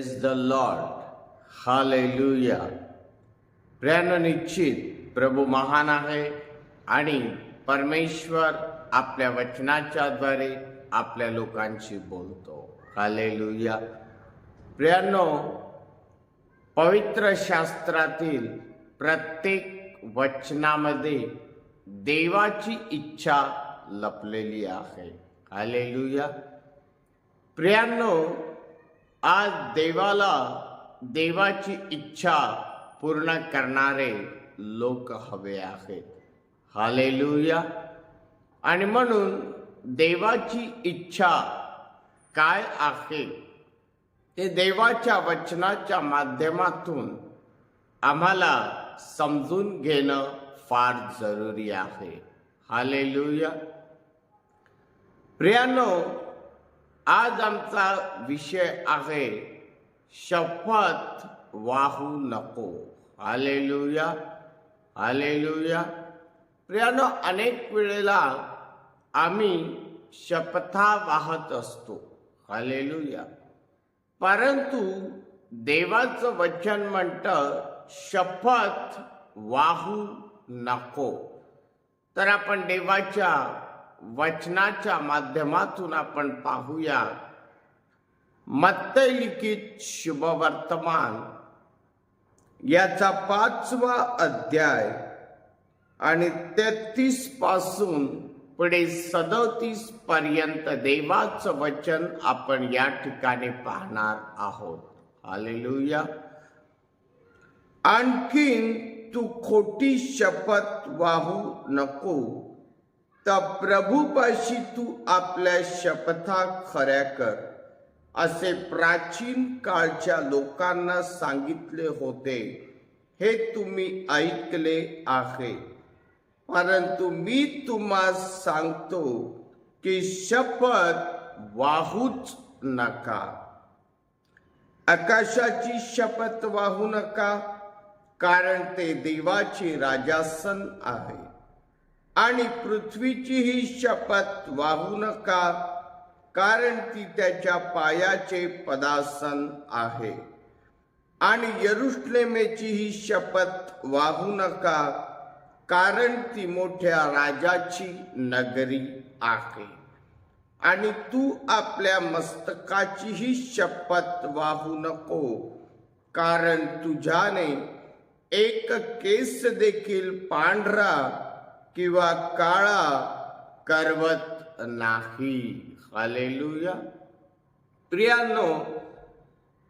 Praise the Lord, hallelujah. प्रियानो, निश्चित प्रभू महान आहे आणि परमेश्वर आपल्या वचनाच्या द्वारे आपल्या लोकांशी बोलतो. हालेलुया. प्रियानो, पवित्र शास्त्रातील प्रत्येक वचनामध्ये देवाची इच्छा लपलेली आहे. हालेलुया. प्रियानो, आज देवाची इच्छा पूर्ण करणारे लोक हवे आहेत. हालेलुया. आणि म्हणून देवाची इच्छा काय आहे ते देवाच्या वचनाच्या माध्यमातून आम्हाला समजून घेणं फार जरुरी आहे. हालेलुया. प्रियानो, आज आमचा विषय आहे शपथ वाहू नको. हालेलुया. हालेलुया. प्रियानो, अनेक वेळेला आम्ही शपथा वाहत असतो. हालेलुया. परंतु देवाचं वचन म्हणतं शपथ वाहू नको. तर आपण देवाच्या वचनाच्या माध्यमातून आपण पाहूया मत्तई लिखित शुभवर्तमान याचा 5वा अध्याय आणि 33 पासून पुढे 37 पर्यंत देवाचं वचन आपण या ठिकाणी पाहणार आहोत. हालेलुया. आणखीन तू खोटी शपथ वाहू नको, तर प्रभूपाशी तू आपल्या शपथा खऱ्या कर, असे प्राचीन काळच्या लोकांना सांगितले होते. हे तुम्ही ऐकले आहे. परंतु मी तुम्हास सांगतो की शपथ वाहूच नका. आकाशाची शपथ वाहू नका, कारण ते देवाचे राजासन आहे. आणि पृथ्वीचीही शपथ वाहू नका, कारण ती त्याच्या पायाचे पदासन आहे. आणि यरुशलेमेचीही शपथ वाहू नका, कारण ती मोठ्या राजाची नगरी आहे. आणि तू आपल्या मस्तकाचीही शपथ वाहू नको, कारण तुझ्याने एक केस देखील पांढरा किंवा काळा करवत नाही. हालेलुया. प्रियानो,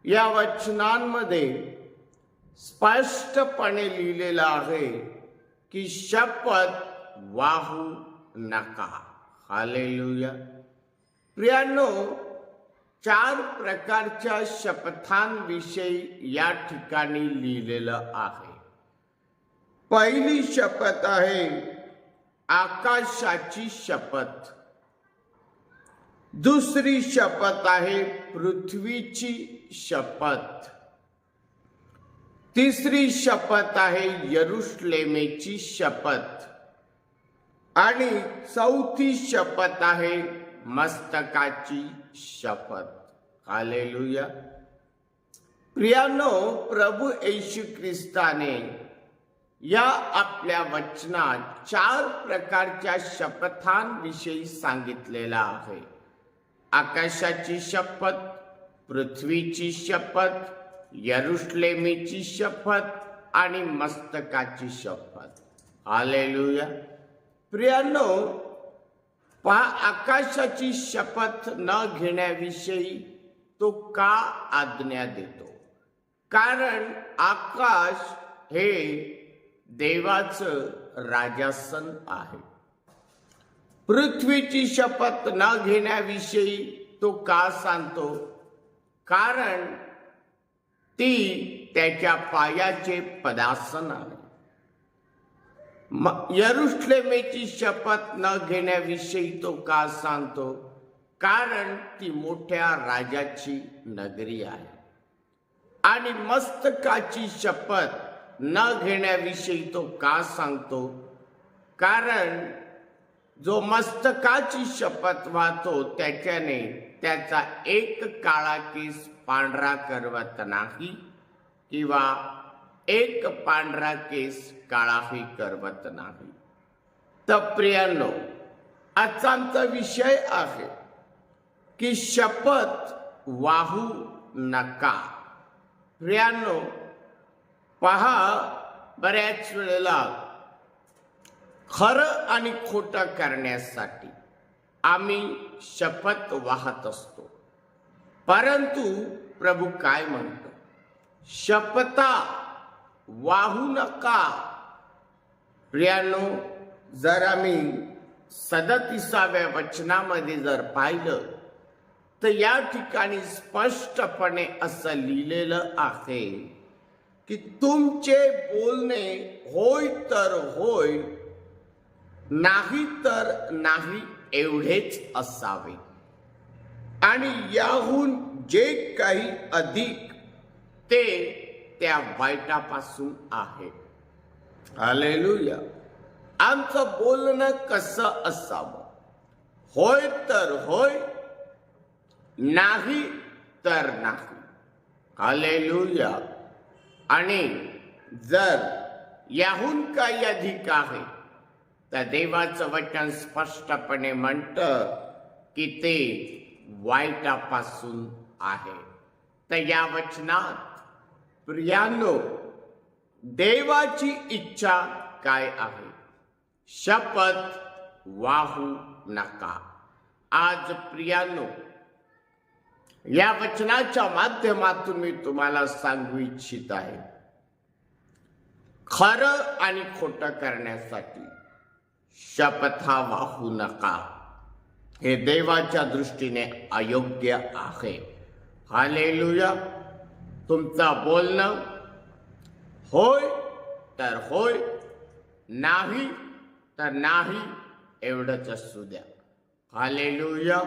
या वचनांमध्ये स्पष्टपणे लिहिलेलं आहे की शपथ वाहू नका. हालेलुया. प्रियानो, 4 प्रकारच्या शपथांविषयी या ठिकाणी लिहिलेलं आहे. पहिली शपथ आहे आकाशाची शपथ. दुसरी शपथ आहे पृथ्वीची शपथ. तिसरी शपथ आहे यरुशलेमेची शपथ. आणि चौथी शपथ आहे मस्तकाची शपथ. हालेलुया. प्रियानो, प्रभू येशू ख्रिस्ताने या आपल्या वचनात 4 प्रकारच्या शपथांविषयी सांगितलेला आहे. आकाशाची शपथ, पृथ्वीची शपथ, यरुशलेमेची शपथ आणि मस्तकाची शपथ. हालेलुया. प्रियानो, आकाशाची शपथ न घेण्याविषयी तो का आज्ञा देतो? कारण आकाश हे देवाचं राजासन आहे. पृथ्वीची शपथ न घेण्याविषयी तो का सांगतो? कारण ती त्याच्या पायाचे पदासन आहे. यरुशलेमेची शपथ न घेण्याविषयी तो का सांगतो? कारण ती मोठ्या राजाची नगरी आहे. आणि मस्तकाची शपथ न घेण्याविषयी तो का सांगतो? कारण जो मस्तकाची शपथ वाहतो त्याच्याने त्याचा एक काळा केस पांढरा करवत नाही किंवा एक पांढरा केस काळाही करवत नाही. तर प्रियांनो, आजचा आमचा विषय आहे की शपथ वाहू नका. प्रियांनो, पहा, बऱ्याच वेळेला खरं आणि खोटं करण्यासाठी आम्ही शपथ वाहत असतो. परंतु प्रभू काय म्हणतो? शपथा वाहू नका. प्रियांनो, जर आम्ही 37व्या वचनामध्ये जर पाहिलं तर या ठिकाणी स्पष्टपणे असं लिहिलेलं आहे की तुमचे बोलणे होय तर होय, नाही तर नाही एवढेच असावे, आणि याहून जे काही अधिक ते त्या वाईटापासून आहे. हालेलुया. आमचं बोलणं कसं असावं? होय तर होय, नाही तर नाही. हालेलुया. आणि जर याहून काही अधिक आहे तर देवाचं वचन स्पष्टपणे म्हणतं की ते वाईटापासून आहे. तर या वचनात प्रियांनो, देवाची इच्छा काय आहे? शपथ वाहू नका. आज प्रियांनो, या वचनाच्या माध्यमातून मी तुम्हाला सांगू इच्छित आहे, खरं आणि खोटं करण्यासाठी शपथा वाहू नका. हे देवाच्या दृष्टीने अयोग्य आहे. हालेलुया. तुमचं बोलणं होय तर होय, नाही तर नाही एवढंच असू द्या. हालेलुया.